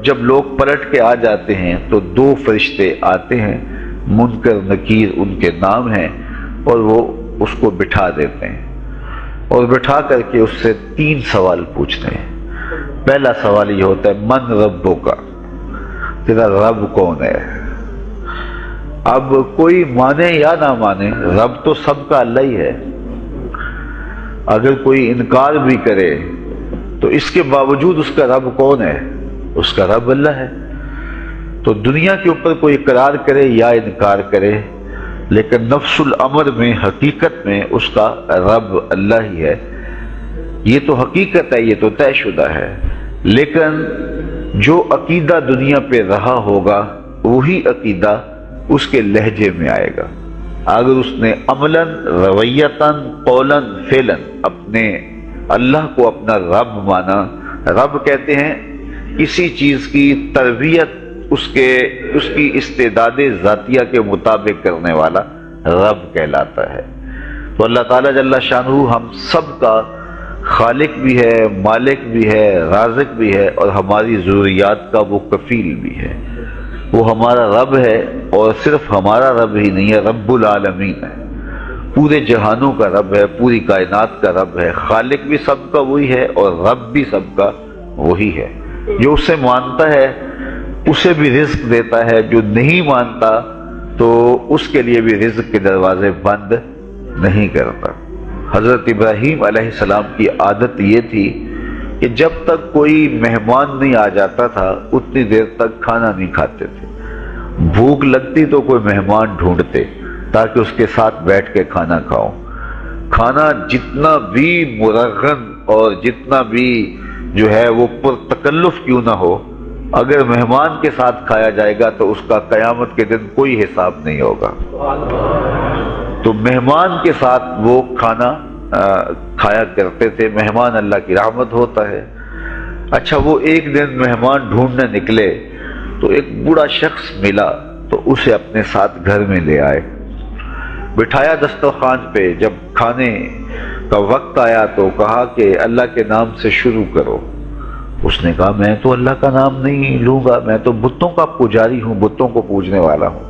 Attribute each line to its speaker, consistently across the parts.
Speaker 1: جب لوگ پلٹ کے آ جاتے ہیں تو دو فرشتے آتے ہیں، منکر نکیر ان کے نام ہیں، اور وہ اس کو بٹھا دیتے ہیں اور بٹھا کر کے اس سے 3 سوال پوچھتے ہیں۔ پہلا سوال یہ ہوتا ہے من ربک، تیرا رب کون ہے؟ اب کوئی مانے یا نہ مانے، رب تو سب کا اللہ ہی ہے۔ اگر کوئی انکار بھی کرے تو اس کے باوجود اس کا رب کون ہے؟ اس کا رب اللہ ہے۔ تو دنیا کے اوپر کوئی اقرار کرے یا انکار کرے، لیکن نفس الامر میں، حقیقت میں اس کا رب اللہ ہی ہے۔ یہ تو حقیقت ہے، یہ تو طے شدہ ہے۔ لیکن جو عقیدہ دنیا پہ رہا ہوگا وہی عقیدہ اس کے لہجے میں آئے گا۔ اگر اس نے عملاً، رویتاً، قولاً، فعلاً اپنے اللہ کو اپنا رب مانا، رب کہتے ہیں کسی چیز کی تربیت اس کی استعداد ذاتیہ کے مطابق کرنے والا رب کہلاتا ہے۔ تو اللہ تعالیٰ جل شانہ ہم سب کا خالق بھی ہے، مالک بھی ہے، رازق بھی ہے، اور ہماری ضروریات کا وہ کفیل بھی ہے۔ وہ ہمارا رب ہے، اور صرف ہمارا رب ہی نہیں ہے، رب العالمین ہے، پورے جہانوں کا رب ہے، پوری کائنات کا رب ہے۔ خالق بھی سب کا وہی ہے اور رب بھی سب کا وہی ہے۔ جو اسے مانتا ہے اسے بھی رزق دیتا ہے، جو نہیں مانتا تو اس کے لیے بھی رزق کے دروازے بند نہیں کرتا۔ حضرت ابراہیم علیہ السلام کی عادت یہ تھی کہ جب تک کوئی مہمان نہیں آ جاتا تھا اتنی دیر تک کھانا نہیں کھاتے تھے۔ بھوک لگتی تو کوئی مہمان ڈھونڈتے تاکہ اس کے ساتھ بیٹھ کے کھانا کھاؤ۔ کھانا جتنا بھی مرغن اور جتنا بھی جو ہے وہ پرتکلف کیوں نہ ہو، اگر مہمان کے ساتھ کھایا جائے گا تو اس کا قیامت کے دن کوئی حساب نہیں ہوگا۔ تو مہمان کے ساتھ وہ کھانا کھایا کرتے تھے۔ مہمان اللہ کی رحمت ہوتا ہے۔ اچھا، وہ ایک دن مہمان ڈھونڈنے نکلے تو ایک بوڑھا شخص ملا تو اسے اپنے ساتھ گھر میں لے آئے، بٹھایا دسترخوان پہ۔ جب کھانے کا وقت آیا تو کہا کہ اللہ کے نام سے شروع کرو۔ اس نے کہا میں تو اللہ کا نام نہیں لوں گا، میں تو بتوں کا پجاری ہوں، بتوں کو پوجنے والا ہوں۔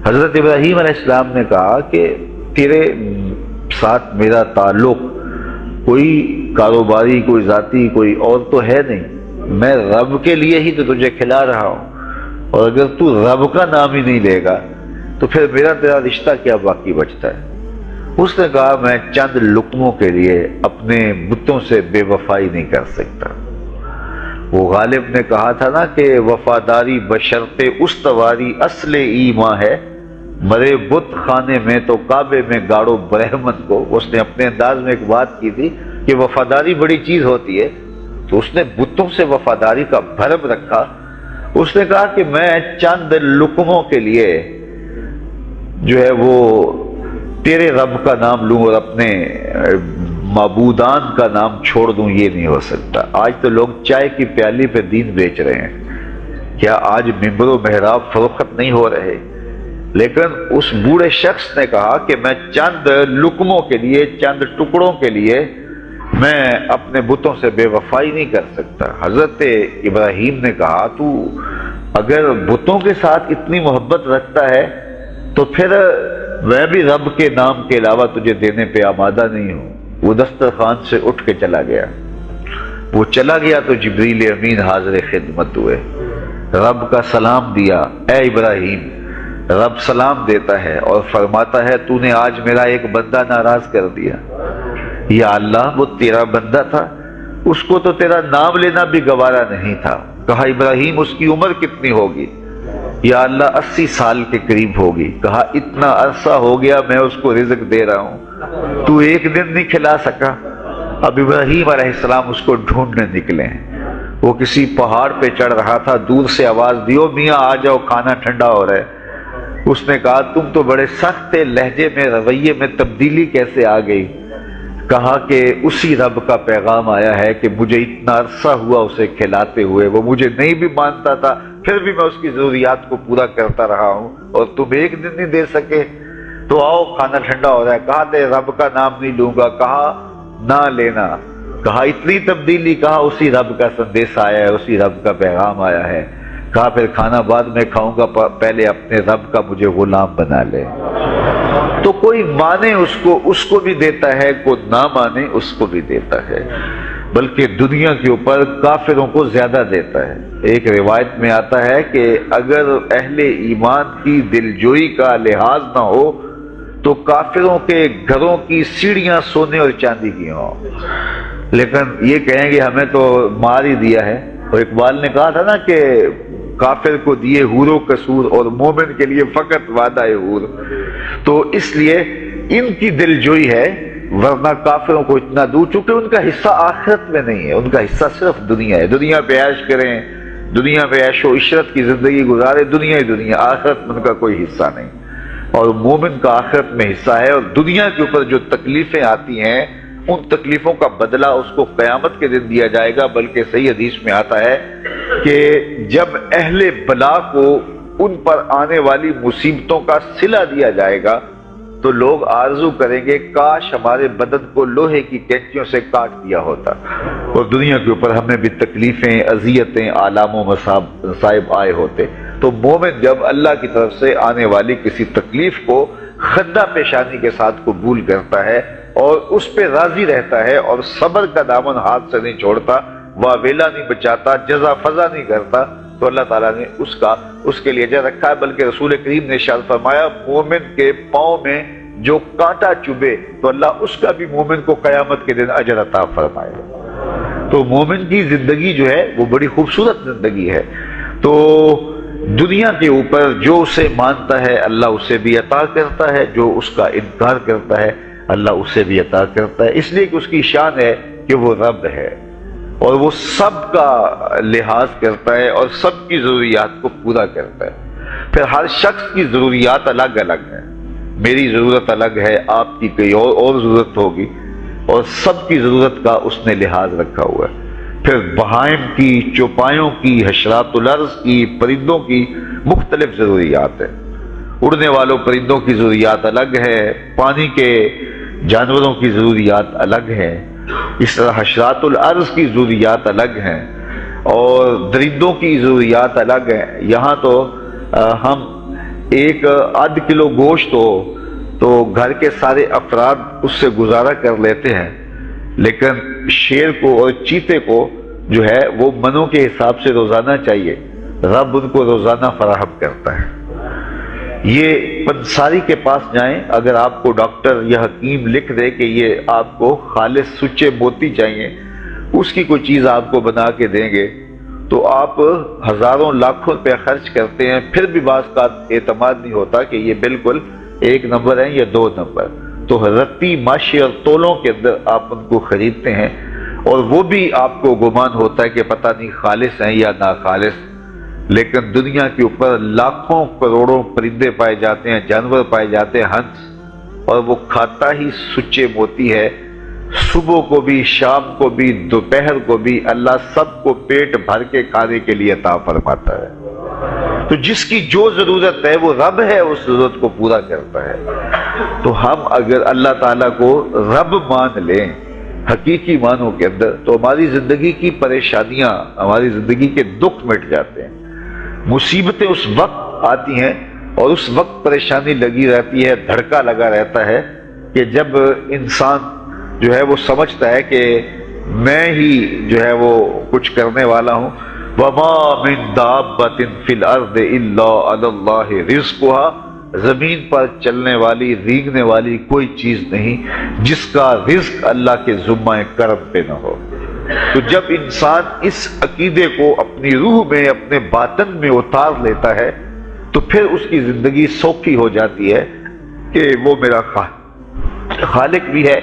Speaker 1: حضرت ابراہیم علیہ السلام نے کہا کہ تیرے ساتھ میرا تعلق کوئی کاروباری، کوئی ذاتی، کوئی اور تو ہے نہیں، میں رب کے لیے ہی تو تجھے کھلا رہا ہوں، اور اگر تو رب کا نام ہی نہیں لے گا تو پھر میرا تیرا رشتہ کیا باقی بچتا ہے؟ اس نے کہا میں چند لقموں کے لیے اپنے بتوں سے بے وفائی نہیں کر سکتا۔ وہ غالب نے کہا تھا نا کہ وفاداری بشرط استواری اصل ایمان ہے، مرے بت خانے میں تو کعبے میں گاڑو برہمن کو۔ اس نے اپنے انداز میں ایک بات کی تھی کہ وفاداری بڑی چیز ہوتی ہے، تو اس نے بتوں سے وفاداری کا بھرم رکھا۔ اس نے کہا کہ میں چند لقموں کے لیے جو ہے وہ تیرے رب کا نام لوں اور اپنے معبودان کا نام چھوڑ دوں، یہ نہیں ہو سکتا۔ آج تو لوگ چائے کی پیالی پہ دین بیچ رہے ہیں، کیا آج ممبر و محراب فروخت نہیں ہو رہے؟ لیکن اس بوڑھے شخص نے کہا کہ میں چند لقموں کے لیے، چند ٹکڑوں کے لیے میں اپنے بتوں سے بے وفائی نہیں کر سکتا۔ حضرت ابراہیم نے کہا تو اگر بتوں کے ساتھ اتنی محبت رکھتا ہے تو پھر میں بھی رب کے نام کے علاوہ تجھے دینے پہ آمادہ نہیں ہوں۔ وہ دسترخوان سے اٹھ کے چلا گیا۔ وہ چلا گیا تو جبریل امین حاضر خدمت ہوئے، رب کا سلام دیا، اے ابراہیم۔ رب سلام دیتا ہے اور فرماتا ہے تو نے آج میرا ایک بندہ ناراض کر دیا۔ یا اللہ، وہ تیرا بندہ تھا، اس کو تو تیرا نام لینا بھی گوارا نہیں تھا۔ کہا ابراہیم اس کی عمر کتنی ہوگی؟ یا اللہ 80 سال کے قریب ہوگی۔ کہا اتنا عرصہ ہو گیا میں اس کو رزق دے رہا ہوں، تو ایک دن نہیں کھلا سکا۔ اب ابراہیم علیہ السلام اس کو ڈھونڈنے نکلے ہیں۔ وہ کسی پہاڑ پہ چڑھ رہا تھا، دور سے آواز دیو میاں آ جاؤ، کھانا ٹھنڈا ہو رہا ہے۔ اس نے کہا تم تو بڑے سخت تھے، لہجے میں، رویے میں تبدیلی کیسے آ گئی؟ کہا کہ اسی رب کا پیغام آیا ہے کہ مجھے اتنا عرصہ ہوا اسے کھلاتے ہوئے، وہ مجھے نہیں بھی مانتا تھا، پھر بھی میں اس کی ضروریات کو پورا کرتا رہا ہوں، اور تم ایک دن نہیں دے سکے؟ تو آؤ کھانا ٹھنڈا ہو رہا ہے۔ کہا تے رب کا نام نہیں لوں گا، کہا نہ لینا۔ کہا اتنی تبدیلی، کہا اسی رب کا سندیش آیا ہے، اسی رب کا پیغام آیا ہے۔ کہا پھر کھانا بعد میں کھاؤں گا، پہلے اپنے رب کا مجھے غلام بنا لے۔ تو کوئی مانے اس کو بھی دیتا ہے، کوئی نہ مانے اس کو بھی دیتا ہے، بلکہ دنیا کے اوپر کافروں کو زیادہ دیتا ہے۔ ایک روایت میں آتا ہے کہ اگر اہل ایمان کی دلجوئی کا لحاظ نہ ہو تو کافروں کے گھروں کی سیڑھیاں سونے اور چاندی کی ہوں، لیکن یہ کہیں گے ہمیں تو مار ہی دیا ہے۔ اور اقبال نے کہا تھا نا کہ کافر کو دیے حور و قصور اور مومن کے لیے فقط وعدہ حور۔ تو اس لیے ان کی دلجوئی ہے، ورنہ کافروں کو اتنا دور، چونکہ ان کا حصہ آخرت میں نہیں ہے، ان کا حصہ صرف دنیا ہے۔ دنیا پہ عیش کریں، دنیا پہ عیش و عشرت کی زندگی گزارے، دنیا ہی دنیا، آخرت میں ان کا کوئی حصہ نہیں۔ اور مومن کا آخرت میں حصہ ہے، اور دنیا کے اوپر جو تکلیفیں آتی ہیں ان تکلیفوں کا بدلہ اس کو قیامت کے دن دیا جائے گا۔ بلکہ صحیح حدیث میں آتا ہے کہ جب اہل بلا کو ان پر آنے والی مصیبتوں کا صلہ دیا جائے گا تو لوگ آرزو کریں گے کاش ہمارے بدن کو لوہے کی کینچیوں سے کاٹ دیا ہوتا، اور دنیا کے اوپر ہمیں بھی تکلیفیں، اذیتیں، آلام و مصائب آئے ہوتے۔ تو مومن جب اللہ کی طرف سے آنے والی کسی تکلیف کو خندہ پیشانی کے ساتھ قبول کرتا ہے اور اس پہ راضی رہتا ہے اور صبر کا دامن ہاتھ سے نہیں چھوڑتا، واویلا نہیں بچاتا، جزا فضا نہیں کرتا، تو اللہ تعالیٰ نے اس کے لیے اجر رکھا ہے۔ بلکہ رسول کریم نے ارشاد فرمایا مومن کے پاؤں میں جو کانٹا چبھے تو اللہ اس کا بھی مومن کو قیامت کے دن اجر عطا فرمائے گا۔ تو مومن کی زندگی جو ہے وہ بڑی خوبصورت زندگی ہے۔ تو دنیا کے اوپر جو اسے مانتا ہے اللہ اسے بھی عطا کرتا ہے، جو اس کا انکار کرتا ہے اللہ اسے بھی عطا کرتا ہے، اس لیے کہ اس کی شان ہے کہ وہ رب ہے اور وہ سب کا لحاظ کرتا ہے اور سب کی ضروریات کو پورا کرتا ہے۔ پھر ہر شخص کی ضروریات الگ الگ ہیں، میری ضرورت الگ ہے، آپ کی کوئی اور ضرورت ہوگی، اور سب کی ضرورت کا اس نے لحاظ رکھا ہوا ہے۔ پھر بہائم کی، چوپایوں کی، حشرات الارض کی، پرندوں کی مختلف ضروریات ہیں۔ اڑنے والوں پرندوں کی ضروریات الگ ہے، پانی کے جانوروں کی ضروریات الگ ہیں، اس طرح حشرات الارض کی ضروریات الگ ہیں اور درندوں کی ضروریات الگ ہیں۔ یہاں تو ہم ایک آدھ کلو گوشت ہو تو گھر کے سارے افراد اس سے گزارا کر لیتے ہیں، لیکن شیر کو اور چیتے کو جو ہے وہ منوں کے حساب سے روزانہ چاہیے، رب ان کو روزانہ فراہم کرتا ہے۔ یہ پنساری کے پاس جائیں، اگر آپ کو ڈاکٹر یا حکیم لکھ دے کہ یہ آپ کو خالص سچے موتی چاہیے، اس کی کوئی چیز آپ کو بنا کے دیں گے تو آپ ہزاروں لاکھوں روپے خرچ کرتے ہیں، پھر بھی بعض کا اعتماد نہیں ہوتا کہ یہ بالکل 1 نمبر ہے یا 2 نمبر۔ تو رتی ماشی اور تولوں کے اندر آپ ان کو خریدتے ہیں اور وہ بھی آپ کو گمان ہوتا ہے کہ پتہ نہیں خالص ہیں یا ناخالص، لیکن دنیا کے اوپر لاکھوں کروڑوں پرندے پائے جاتے ہیں، جانور پائے جاتے ہیں، ہنس، اور وہ کھاتا ہی سچے موتی ہے۔ صبح کو بھی، شام کو بھی، دوپہر کو بھی اللہ سب کو پیٹ بھر کے کھانے کے لیے عطا فرماتا ہے۔ تو جس کی جو ضرورت ہے وہ رب ہے، اس ضرورت کو پورا کرتا ہے۔ تو ہم اگر اللہ تعالیٰ کو رب مان لیں حقیقی معنوں کے اندر تو ہماری زندگی کی پریشانیاں، ہماری زندگی کے دکھ مٹ جاتے ہیں۔ مصیبتیں اس وقت آتی ہیں اور اس وقت پریشانی لگی رہتی ہے، دھڑکا لگا رہتا ہے کہ جب انسان جو ہے وہ سمجھتا ہے کہ میں ہی جو ہے وہ کچھ کرنے والا ہوں۔ وَمَا مِن دَابَّةٍ فِي الْأَرْضِ إِلَّا عَلَى اللَّهِ رِزْقُهَا، زمین پر چلنے والی، ریگنے والی کوئی چیز نہیں جس کا رزق اللہ کے ذمہ کرم پہ نہ ہو۔ تو جب انسان اس عقیدے کو اپنی روح میں، اپنے باطن میں اتار لیتا ہے تو پھر اس کی زندگی سوکھی ہو جاتی ہے کہ وہ میرا خالق بھی ہے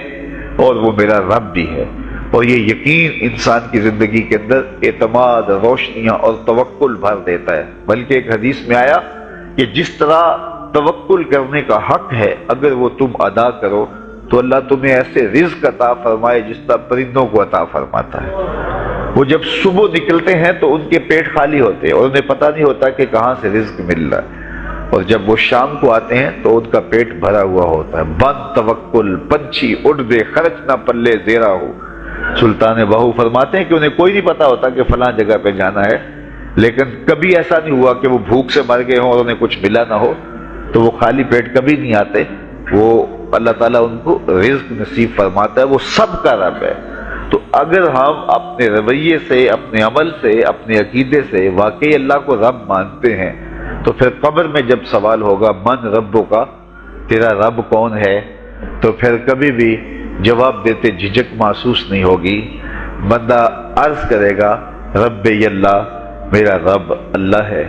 Speaker 1: اور وہ میرا رب بھی ہے۔ اور یہ یقین انسان کی زندگی کے اندر اعتماد، روشنیاں اور توکل بھر دیتا ہے۔ بلکہ ایک حدیث میں آیا کہ جس طرح توکل کرنے کا حق ہے اگر وہ تم ادا کرو تو اللہ تمہیں ایسے رزق عطا فرمائے جس طرح پرندوں کو عطا فرماتا ہے۔ وہ جب صبح نکلتے ہیں تو ان کے پیٹ خالی ہوتے ہیں اور انہیں پتہ نہیں ہوتا کہ کہاں سے رزق مل رہا ہے، اور جب وہ شام کو آتے ہیں تو ان کا پیٹ بھرا ہوا ہوتا ہے۔ بند توکل، پنچھی اڑ دے، خرچ نہ پلے زیرا ہو، سلطان باہو فرماتے ہیں کہ انہیں کوئی نہیں پتا ہوتا کہ فلاں جگہ پہ جانا ہے، لیکن کبھی ایسا نہیں ہوا کہ وہ بھوک سے مر گئے ہوں اور انہیں کچھ ملا نہ ہو، تو وہ خالی پیٹ کبھی نہیں آتے، وہ اللہ تعالیٰ ان کو رزق نصیب فرماتا ہے، وہ سب کا رب ہے۔ تو اگر ہم اپنے رویے سے، اپنے عمل سے، اپنے عقیدے سے واقعی اللہ کو رب مانتے ہیں، تو پھر قبر میں جب سوال ہوگا من ربو کا، تیرا رب کون ہے، تو پھر کبھی بھی جواب دیتے جھجک محسوس نہیں ہوگی۔ بندہ عرض کرے گا رب اللہ، میرا رب اللہ ہے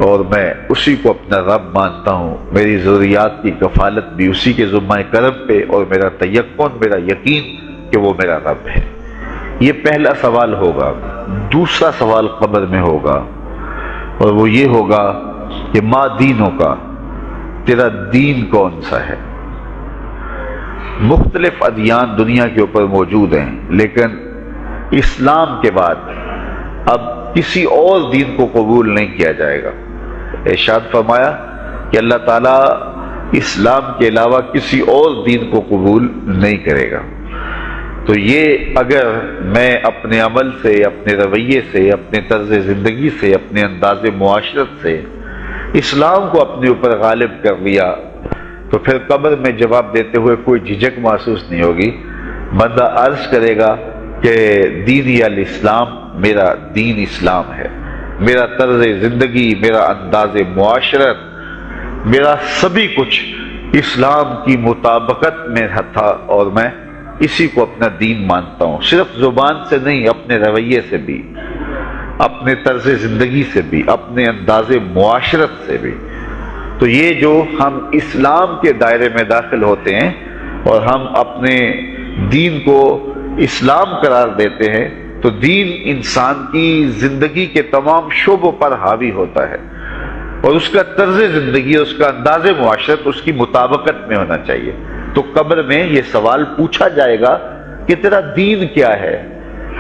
Speaker 1: اور میں اسی کو اپنا رب مانتا ہوں، میری ضروریات کی کفالت بھی اسی کے ذمہ کرم پہ، اور میرا تیقن، میرا یقین کہ وہ میرا رب ہے۔ یہ پہلا سوال ہوگا۔ دوسرا سوال قبر میں ہوگا، اور وہ یہ ہوگا کہ ما دینوں کا، تیرا دین کون سا ہے؟ مختلف ادیان دنیا کے اوپر موجود ہیں، لیکن اسلام کے بعد اب کسی اور دین کو قبول نہیں کیا جائے گا۔ ارشاد فرمایا کہ اللہ تعالیٰ اسلام کے علاوہ کسی اور دین کو قبول نہیں کرے گا۔ تو یہ اگر میں اپنے عمل سے، اپنے رویے سے، اپنے طرز زندگی سے، اپنے انداز معاشرت سے اسلام کو اپنے اوپر غالب کر لیا، تو پھر قبر میں جواب دیتے ہوئے کوئی جھجک محسوس نہیں ہوگی۔ بندہ عرض کرے گا کہ دینی الاسلام، میرا دین اسلام ہے، میرا طرز زندگی، میرا انداز معاشرت، میرا سبھی کچھ اسلام کی مطابقت میں تھا، اور میں اسی کو اپنا دین مانتا ہوں، صرف زبان سے نہیں، اپنے رویے سے بھی، اپنے طرز زندگی سے بھی، اپنے انداز معاشرت سے بھی۔ تو یہ جو ہم اسلام کے دائرے میں داخل ہوتے ہیں اور ہم اپنے دین کو اسلام قرار دیتے ہیں، تو دین انسان کی زندگی کے تمام شعبوں پر حاوی ہوتا ہے، اور اس کا طرز زندگی، اس کا انداز معاشرت اس کی مطابقت میں ہونا چاہیے۔ تو قبر میں یہ سوال پوچھا جائے گا کہ تیرا دین کیا ہے،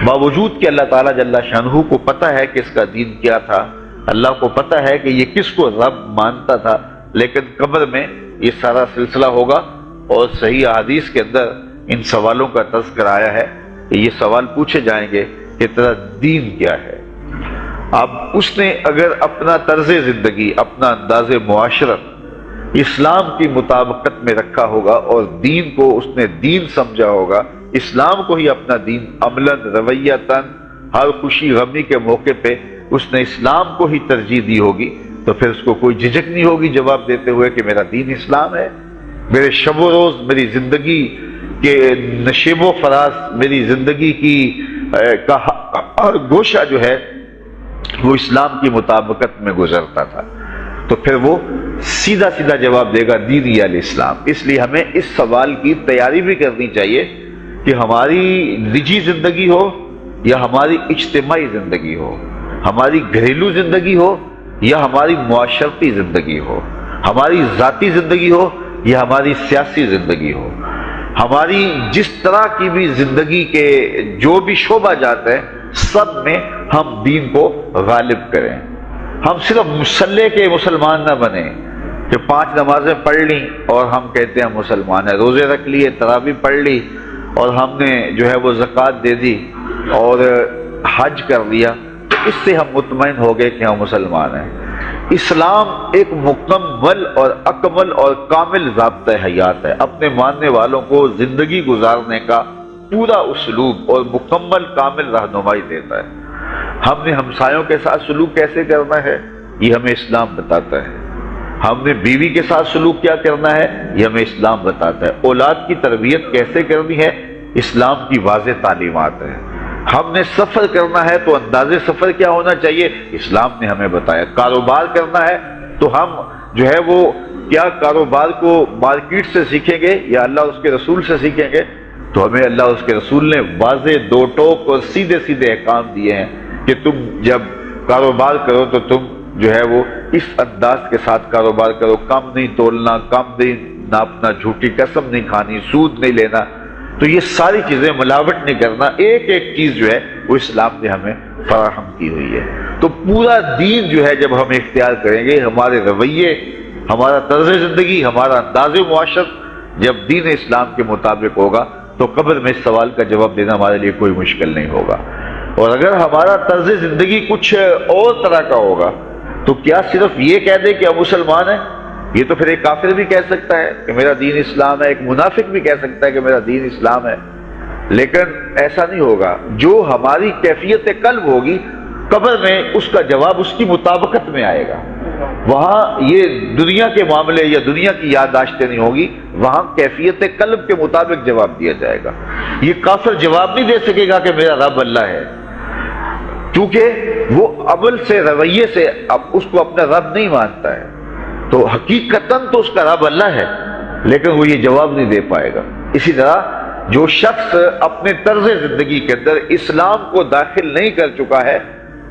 Speaker 1: باوجود کہ اللہ تعالیٰ جل شانہ کو پتہ ہے کہ اس کا دین کیا تھا، اللہ کو پتہ ہے کہ یہ کس کو رب مانتا تھا، لیکن قبر میں یہ سارا سلسلہ ہوگا، اور صحیح احادیث کے اندر ان سوالوں کا تذکرہ آیا ہے کہ یہ سوال پوچھے جائیں گے کہ تیرا دین کیا ہے۔ اب اس نے اگر اپنا طرز زندگی، اپنا انداز معاشرت اسلام کی مطابقت میں رکھا ہوگا، اور دین کو اس نے دین سمجھا ہوگا، اسلام کو ہی اپنا دین، عملاً، رویتاً، ہر خوشی غمی کے موقع پہ اس نے اسلام کو ہی ترجیح دی ہوگی، تو پھر اس کو کوئی جھجک نہیں ہوگی جواب دیتے ہوئے کہ میرا دین اسلام ہے، میرے شب و روز، میری زندگی کے نشیب و فراز، میری زندگی کی ہر گوشہ جو ہے وہ اسلام کی مطابقت میں گزرتا تھا۔ تو پھر وہ سیدھا سیدھا جواب دے گا دینی الاسلام۔ اس لیے ہمیں اس سوال کی تیاری بھی کرنی چاہیے کہ ہماری نجی زندگی ہو یا ہماری اجتماعی زندگی ہو، ہماری گھریلو زندگی ہو یا ہماری معاشرتی زندگی ہو، ہماری ذاتی زندگی ہو یا ہماری سیاسی زندگی ہو، ہماری جس طرح کی بھی زندگی کے جو بھی شعبہ جات ہیں، سب میں ہم دین کو غالب کریں۔ ہم صرف مسلح کے مسلمان نہ بنیں کہ 5 نمازیں پڑھ لیں اور ہم کہتے ہیں مسلمان ہیں، روزے رکھ لیے، تراویح پڑھ لی، اور ہم نے جو ہے وہ زکوٰۃ دے دی اور حج کر لیا، تو اس سے ہم مطمئن ہو گئے کہ ہم مسلمان ہیں۔ اسلام ایک مکمل اور اکمل اور کامل ضابطۂ حیات ہے، اپنے ماننے والوں کو زندگی گزارنے کا پورا اسلوب اور مکمل کامل رہنمائی دیتا ہے۔ ہم نے ہمسایوں کے ساتھ سلوک کیسے کرنا ہے، یہ ہمیں اسلام بتاتا ہے۔ ہم نے بیوی کے ساتھ سلوک کیا کرنا ہے، یہ ہمیں اسلام بتاتا ہے۔ اولاد کی تربیت کیسے کرنی ہے، اسلام کی واضح تعلیمات ہیں۔ ہم نے سفر کرنا ہے تو انداز سفر کیا ہونا چاہیے، اسلام نے ہمیں بتایا۔ کاروبار کرنا ہے تو ہم جو ہے وہ کیا کاروبار کو مارکیٹ سے سیکھیں گے یا اللہ اس کے رسول سے سیکھیں گے، تو ہمیں اللہ اس کے رسول نے واضح دو ٹوک اور سیدھے سیدھے احکام دیے ہیں کہ تم جب کاروبار کرو تو تم جو ہے وہ اس انداز کے ساتھ کاروبار کرو، کم نہیں تولنا، کم نہیں ناپنا، جھوٹی قسم نہیں کھانی، سود نہیں لینا، تو یہ ساری چیزیں ملاوٹ نہیں کرنا، ایک ایک چیز جو ہے وہ اسلام نے ہمیں فراہم کی ہوئی ہے۔ تو پورا دین جو ہے جب ہم اختیار کریں گے، ہمارے رویے، ہمارا طرز زندگی، ہمارا انداز معاشرت جب دین اسلام کے مطابق ہوگا، تو قبر میں اس سوال کا جواب دینا ہمارے لیے کوئی مشکل نہیں ہوگا۔ اور اگر ہمارا طرز زندگی کچھ اور طرح کا ہوگا تو کیا صرف یہ کہہ دے کہ ہم مسلمان ہیں؟ یہ تو پھر ایک کافر بھی کہہ سکتا ہے کہ میرا دین اسلام ہے، ایک منافق بھی کہہ سکتا ہے کہ میرا دین اسلام ہے، لیکن ایسا نہیں ہوگا۔ جو ہماری کیفیت قلب ہوگی قبر میں اس کا جواب اس کی مطابقت میں آئے گا۔ وہاں یہ دنیا کے معاملے یا دنیا کی یادداشتیں نہیں ہوگی، وہاں کیفیت قلب کے مطابق جواب دیا جائے گا۔ یہ کافر جواب نہیں دے سکے گا کہ میرا رب اللہ ہے، کیونکہ وہ عمل سے، رویے سے اب اس کو اپنا رب نہیں مانتا ہے، تو حقیقتاً تو اس کا رب اللہ ہے، لیکن وہ یہ جواب نہیں دے پائے گا۔ اسی طرح جو شخص اپنے طرز زندگی کے اندر اسلام کو داخل نہیں کر چکا ہے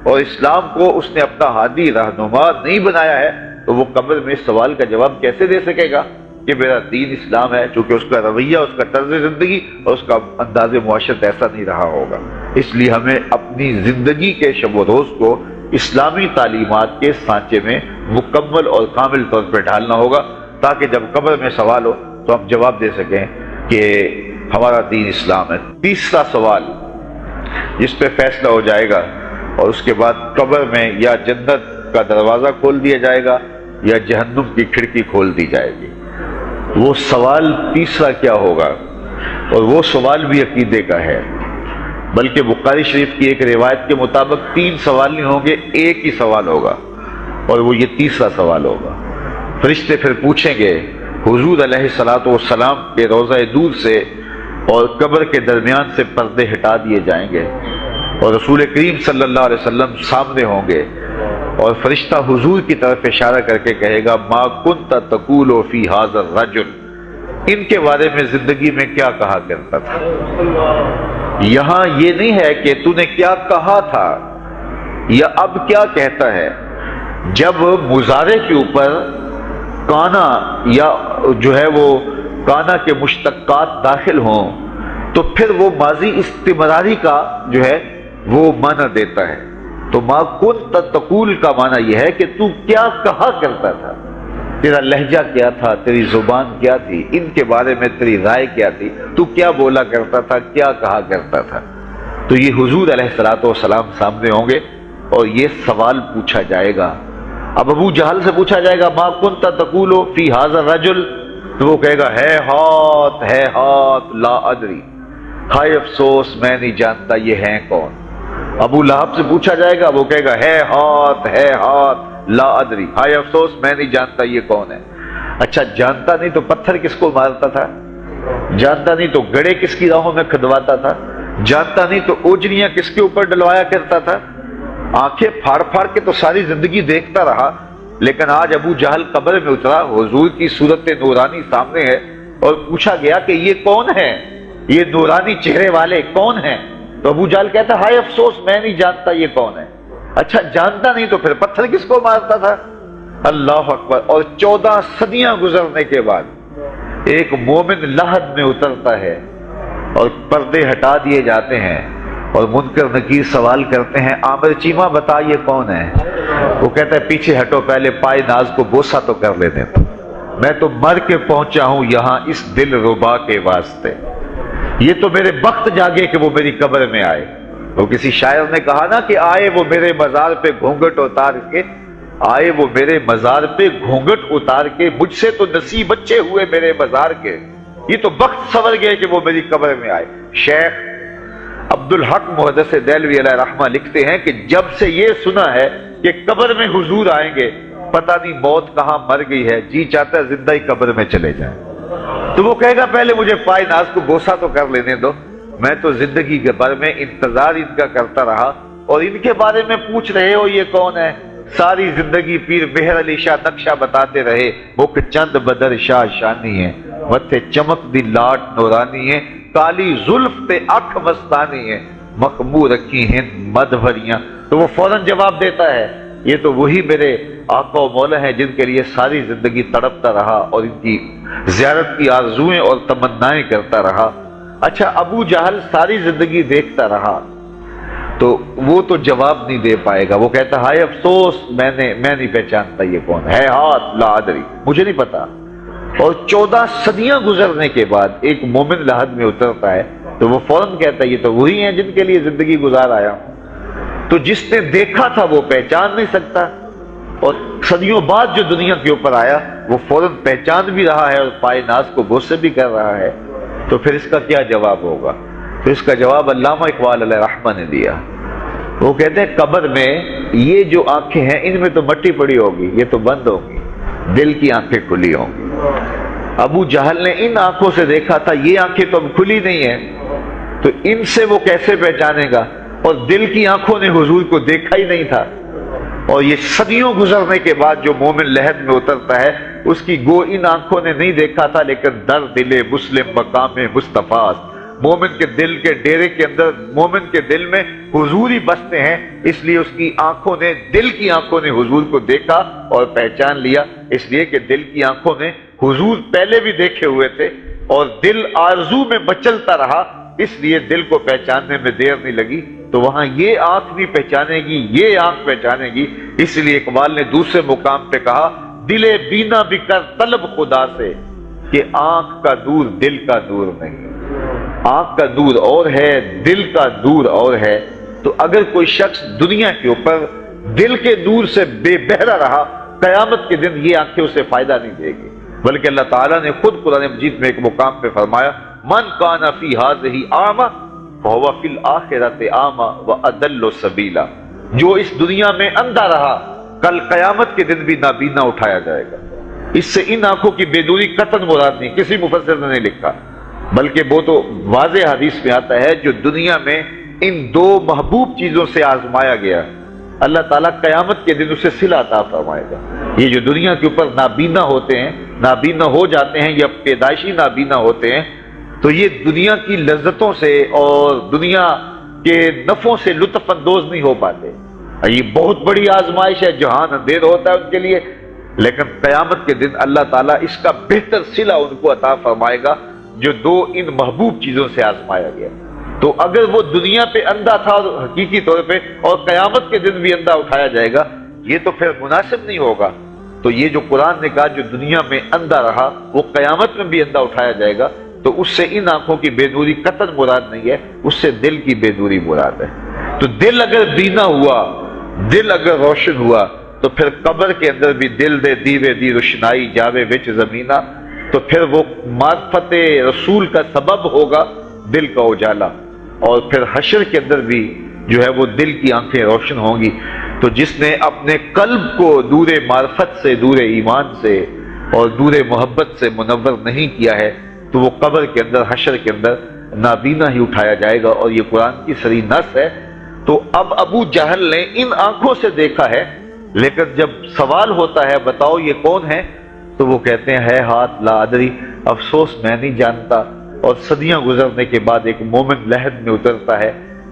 Speaker 1: اور اسلام کو اس نے اپنا ہادی رہنما نہیں بنایا ہے، تو وہ قبر میں اس سوال کا جواب کیسے دے سکے گا کہ میرا دین اسلام ہے، چونکہ اس کا رویہ، اس کا طرز زندگی اور اس کا انداز معاشرت ایسا نہیں رہا ہوگا۔ اس لیے ہمیں اپنی زندگی کے شب و روز کو اسلامی تعلیمات کے سانچے میں مکمل اور کامل طور پر ڈھالنا ہوگا، تاکہ جب قبر میں سوال ہو تو ہم جواب دے سکیں کہ ہمارا دین اسلام ہے۔ تیسرا سوال جس پہ فیصلہ ہو جائے گا، اور اس کے بعد قبر میں یا جنت کا دروازہ کھول دیا جائے گا یا جہنم کی کھڑکی کھول دی جائے گی، وہ سوال تیسرا کیا ہوگا؟ اور وہ سوال بھی عقیدے کا ہے، بلکہ بخاری شریف کی ایک روایت کے مطابق 3 سوال نہیں ہوں گے، ایک ہی سوال ہوگا، اور وہ یہ تیسرا سوال ہوگا۔ فرشتے پھر پوچھیں گے حضور علیہ الصلوۃ والسلام کے روضہ دور سے اور قبر کے درمیان سے پردے ہٹا دیے جائیں گے، اور رسول کریم صلی اللہ علیہ وسلم سامنے ہوں گے، اور فرشتہ حضور کی طرف اشارہ کر کے کہے گا ما کنت تقول فی ھذا الرجل، ان کے بارے میں زندگی میں کیا کہا کرتا تھا۔ یہاں یہ نہیں ہے کہ تو نے کیا کہا تھا یا اب کیا کہتا ہے۔ جب مضارع کے اوپر کانا یا جو ہے وہ کانا کے مشتقات داخل ہوں تو پھر وہ ماضی استمراری کا جو ہے وہ معنی دیتا ہے۔ تو ما کنت تقول کا معنی یہ ہے کہ تو کیا کہا کرتا تھا، تیرا لہجہ کیا تھا، تیری زبان کیا تھی، ان کے بارے میں تیری رائے کیا تھی، تو کیا بولا کرتا تھا، کیا کہا کرتا تھا۔ تو یہ حضور علیہ الصلوۃ والسلام سامنے ہوں گے اور یہ سوال پوچھا جائے گا۔ اب ابو جہل سے پوچھا جائے گا ما کنت تقول فی ھذا الرجل، تو وہ کہے گا ہے ہاتھ لا ادری، ہائے افسوس میں نہیں جانتا یہ ہیں کون۔ ابو لہب سے پوچھا جائے گا، وہ کہے گا ہے ہاتھ لا ادری، ہائے افسوس میں نہیں جانتا یہ کون ہے۔ اچھا جانتا نہیں تو پتھر کس کو مارتا تھا، جانتا نہیں تو گڑے کس کی راہوں میں کھدواتا تھا، جانتا نہیں تو اوجریاں کس کے اوپر ڈلوایا کرتا تھا۔ آنکھیں پھاڑ پھاڑ کے تو ساری زندگی دیکھتا رہا، لیکن آج ابو جہل قبر میں اترا، حضور کی صورت نورانی سامنے ہے، اور پوچھا گیا کہ یہ کون ہے، یہ نورانی چہرے والے کون ہیں؟ تو ابو جہل کہتا ہے ہائے افسوس میں نہیں جانتا یہ کون ہے۔ اچھا جانتا نہیں تو پھر پتھر کس کو مارتا تھا؟ اللہ اکبر۔ اور 14 صدیاں گزرنے کے بعد ایک مومن لحد میں اترتا ہے اور پردے ہٹا دیے جاتے ہیں، اور منکر نکیر سوال کرتے ہیں عامر چیمہ بتا یہ کون ہے؟ وہ کہتا ہے پیچھے ہٹو، پہلے پائے ناز کو بوسہ تو کر لینے دو، میں تو مر کے پہنچا ہوں یہاں اس دل ربا کے واسطے، یہ تو میرے بخت جاگے کہ وہ میری قبر میں آئے۔ وہ کسی شاعر نے کہا نا کہ آئے وہ میرے مزار پہ گھونگھٹ اتار کے، آئے وہ میرے مزار پہ گھونگھٹ اتار کے، مجھ سے تو نصیب بچے ہوئے میرے مزار کے، یہ تو بخت سنور گئے کہ وہ میری قبر میں آئے۔ شیخ عبدالحق محدث دہلوی علیہ رحمہ لکھتے ہیں کہ جب سے یہ سنا ہے کہ قبر میں حضور آئیں گے، پتہ نہیں موت کہاں مر گئی ہے، جی چاہتا ہے زندہ ہی قبر میں چلے جائیں۔ تو وہ کہے گا پہلے مجھے پائے ناز کو بوسہ تو کر لینے دو، میں تو زندگی کے بھر میں انتظار ان کا کرتا رہا، اور ان کے بارے میں پوچھ رہے ہو یہ کون ہے؟ ساری زندگی پیر مہر علی شاہ نقشہ بتاتے رہے، مکھ چند بدر شاہ شانی ہے، متھے چمک دی لاٹ نورانی ہے، کالی زلف تے اکھ مستانی ہے، مخمور رکھی ہند مد بھریاں۔ تو وہ فوراً جواب دیتا ہے یہ تو وہی میرے آقا و مولا ہیں جن کے لیے ساری زندگی تڑپتا رہا اور ان کی زیارت کی آرزوئیں اور تمنائیں کرتا رہا۔ اچھا ابو جہل ساری زندگی دیکھتا رہا تو وہ تو جواب نہیں دے پائے گا، وہ کہتا ہائے افسوس میں نہیں پہچانتا یہ کون ہے، ہاتھ لا ادری، مجھے نہیں پتا۔ اور 14 صدیاں گزرنے کے بعد ایک مومن لحد میں اترتا ہے تو وہ فوراً کہتا ہے یہ تو وہی ہیں جن کے لیے زندگی گزار آیا ہوں۔ تو جس نے دیکھا تھا وہ پہچان نہیں سکتا، اور صدیوں بعد جو دنیا کے اوپر آیا وہ فوراً پہچان بھی رہا ہے اور پائے ناز کو بوسے بھی کر رہا ہے، تو پھر اس کا کیا جواب ہوگا؟ تو اس کا جواب علامہ اقبال علیہ رحمہ نے دیا۔ وہ کہتے ہیں قبر میں یہ جو آنکھیں ہیں ان میں تو مٹی پڑی ہوگی، یہ تو بند ہوگی، دل کی آنکھیں کھلی ہوں گی۔ ابو جہل نے ان آنکھوں سے دیکھا تھا، یہ آنکھیں تو اب کھلی نہیں ہیں، تو ان سے وہ کیسے پہچانے گا؟ اور دل کی آنکھوں نے حضور کو دیکھا ہی نہیں تھا۔ اور یہ صدیوں گزرنے کے بعد جو مومن لحد میں اترتا ہے اس کی گو ان آنکھوں نے نہیں دیکھا تھا، لیکن در دل مسلم مقام مصطفیٰ، مومن کے دل کے ڈیرے کے اندر مومن کے دل میں حضور ہی بستے ہیں، اس لیے اس کی آنکھوں نے، دل کی آنکھوں نے حضور کو دیکھا اور پہچان لیا، اس لیے کہ دل کی آنکھوں نے حضور پہلے بھی دیکھے ہوئے تھے اور دل آرزو میں مچلتا رہا، اس لیے دل کو پہچاننے میں دیر نہیں لگی۔ تو وہاں یہ آنکھ نہیں پہچانے گی، یہ آنکھ پہچانے گی، اس لیے اقبال نے دوسرے مقام پہ کہا دل بینا بھی کر طلب خدا سے کہ آنکھ کا دور دل کا دور نہیں۔ آنکھ کا دور اور ہے، دل کا دور اور ہے۔ تو اگر کوئی شخص دنیا کے اوپر دل کے دور سے بے بہرا رہا، قیامت کے دن یہ آنکھیں اسے فائدہ نہیں دے گی، بلکہ اللہ تعالیٰ نے خود قرآن مجید میں ایک مقام پہ فرمایا من کان فی ہذہ اعمی فہو فی الآخرۃ اعمی واضل سبیلا، جو اس دنیا میں اندھا رہا کل قیامت کے دن بھی نابینا اٹھایا جائے گا۔ اس سے ان آنکھوں کی بے نوری قطعاً مراد نہیں، کسی مفسر نے نہیں لکھا، بلکہ وہ تو واضح حدیث میں آتا ہے جو دنیا میں ان دو محبوب چیزوں سے آزمایا گیا، اللہ تعالیٰ قیامت کے دن اسے صلہ عطا فرمائے گا۔ یہ جو دنیا کے اوپر نابینا ہوتے ہیں، نابینا ہو جاتے ہیں یا پیدائشی نابینا ہوتے ہیں، تو یہ دنیا کی لذتوں سے اور دنیا کے نفعوں سے لطف اندوز نہیں ہو پاتے۔ یہ بہت بڑی آزمائش ہے، جہان اندھیر ہوتا ہے ان کے لیے، لیکن قیامت کے دن اللہ تعالیٰ اس کا بہتر صلہ ان کو عطا فرمائے گا جو دو ان محبوب چیزوں سے آزمایا گیا۔ تو اگر وہ دنیا پہ اندھا تھا حقیقی طور پہ اور قیامت کے دن بھی اندھا اٹھایا جائے گا، یہ تو پھر مناسب نہیں ہوگا۔ تو یہ جو قرآن نے کہا جو دنیا میں اندھا رہا وہ قیامت میں بھی اندھا اٹھایا جائے گا، تو اس سے ان آنکھوں کی بے نوری قطعاً مراد نہیں ہے، اس سے دل کی بے نوری مراد ہے۔ تو دل اگر بینا ہوا، دل اگر روشن ہوا، تو پھر قبر کے اندر بھی دل دے دیوے دی روشنائی جاوے وچ زمینہ، تو پھر وہ معرفت رسول کا سبب ہوگا دل کا اجالا، اور پھر حشر کے اندر بھی جو ہے وہ دل کی آنکھیں روشن ہوں گی۔ تو جس نے اپنے قلب کو دور معرفت سے، دور ایمان سے اور دور محبت سے منور نہیں کیا ہے، تو وہ قبر کے اندر، حشر کے اندر نابینا ہی اٹھایا جائے گا، اور یہ قرآن کی صریح نص ہے۔ تو اب ابو جہل نے ان آنکھوں سے دیکھا ہے، لیکن جب سوال ہوتا ہے بتاؤ یہ کون ہے، تو وہ کہتے ہیں ہے ہاتھ لا ادری، افسوس میں نہیں جانتا۔ اور صدیاں گزرنے کے بعد ایک مومن لحد میں اترتا ہے،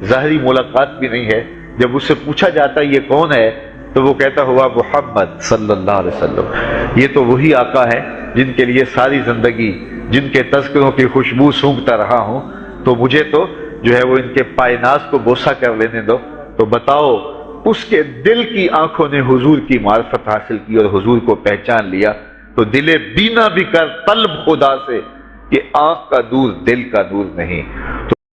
Speaker 1: ظاہری ملاقات بھی نہیں ہے، جب اس سے پوچھا جاتا ہے یہ کون ہے، تو وہ کہتا ہوا محمد صلی اللہ علیہ وسلم، یہ تو وہی آقا ہے جن کے لیے ساری زندگی، جن کے تذکروں کی خوشبو سونگھتا رہا ہوں، تو مجھے تو جو ہے وہ ان کے پائے ناز کو بوسہ کر لینے دو۔ تو بتاؤ اس کے دل کی آنکھوں نے حضور کی معرفت حاصل کی اور حضور کو پہچان لیا، تو دل بینا بھی کر طلب خدا سے کہ آنکھ کا دور دل کا دور نہیں۔ تو